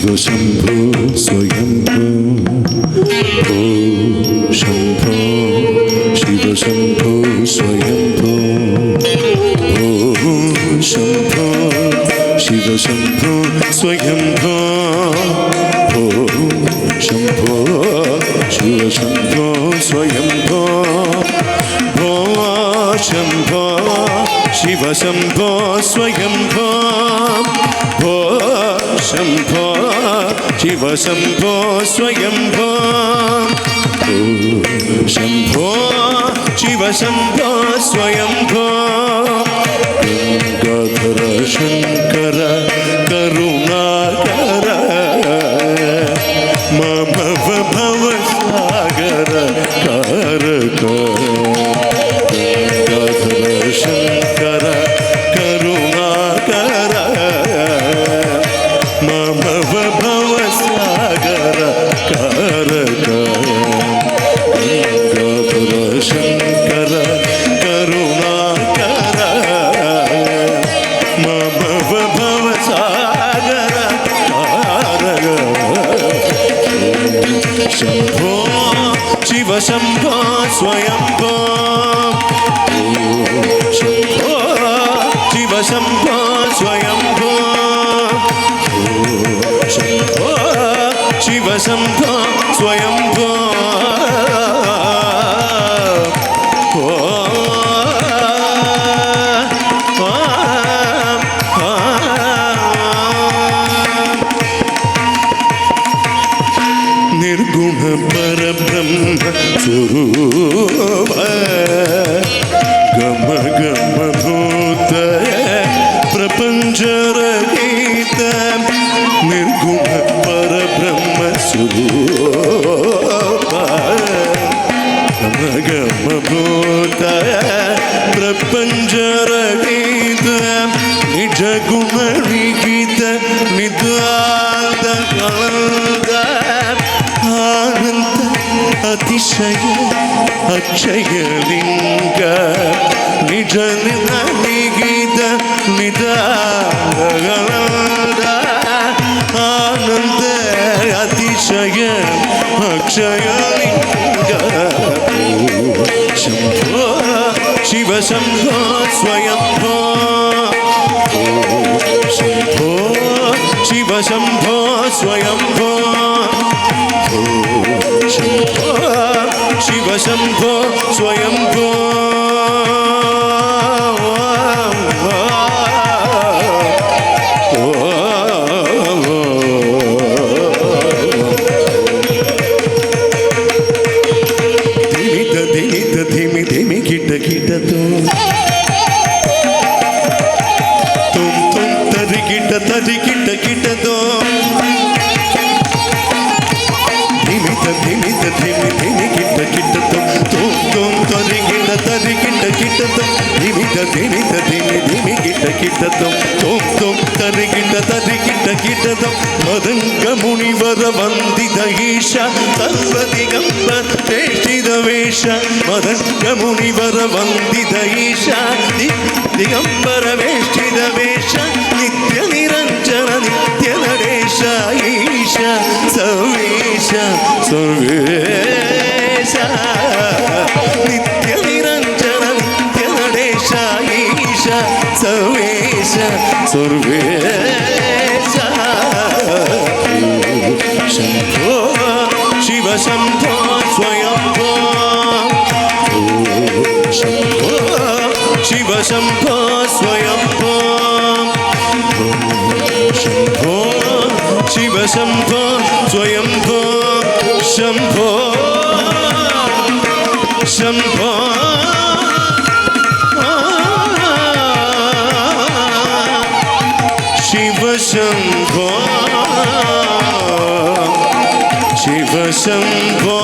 శివశంభో స్వయంభో ఓ శంభో శివశంభో స్వయంభో ఓ శంభో శివశంభో స్వయంభో ఓ శంభో శివశంభో స్వయంభో ఓ శంభో శివశంభో స్వయంభో ఓ శంభో శివశంభో స్వయంభో ఓ శంభో శివశంభో స్వయంభో గంగాధర శంకర కరుణాకర మమ భవ సాగర కారక గంగాధర శంకర కరుణాకర మమ భవ సాగర కారక గంగాధర శంకర కరుణాకర మమ భవ సాగర కారక శంభో శివశంభో స్వయంభో శంభో శివశంభో స్వయంభో శంభో శివశంభో స్వయంభో నిర్గుణ పరబ్రహ్మ స్వరూప గమ గమ భూత ప్రపంచరహిత నిర్గుణ పరబ్రహ్మ స్వరూప గమ గమ భూత ప్రపంచరహిత నిజ గుణ విహిత నిదాద ఆనంద అతిశయ అక్షయలింగ నిజ నిగీత నిదాద ఆనంద అతిశయ అక్షయలింగ శంభో శివశంభో స్వయంభో శంభో శివశంభో స్వయంభో శంభో శివశంభో స్వయంభో ధిమిత ధిమిత ధిమి ధిమి కిట కిటతో తుమ్ తుమ్ తరి కిట కిటతో ధిమిత ధిమిత ధిమి ధిమి కిట కిటతో తుమ్ తుమ్ తరి కిట కిటతో ధిమిత ధిమిత ధిమి ధిమి కిట కిటతో తుమ్ తుమ్ తరి కిట కిటతో మదంగ మునివర వందిత ఈశ సర్వ దిగంబర వేష్టిత వేష మదంగ మునివర వందిత ఈశ దిగంబర వేష్టిత వేష నిత్య నిరంజన నిత్య నరేశ ఈశ సర్వేశ సర్వేశ నిత్య నిరంజన నిత్య నరేశ ఈశ సర్వేశ సర్వేశ శంభో శివశంభో స్వయంభో శంభో శివశంభో స్వయంభో శంభో శివశంభో స్వయంభో శంభో శంభో శివశంభో శివశంభో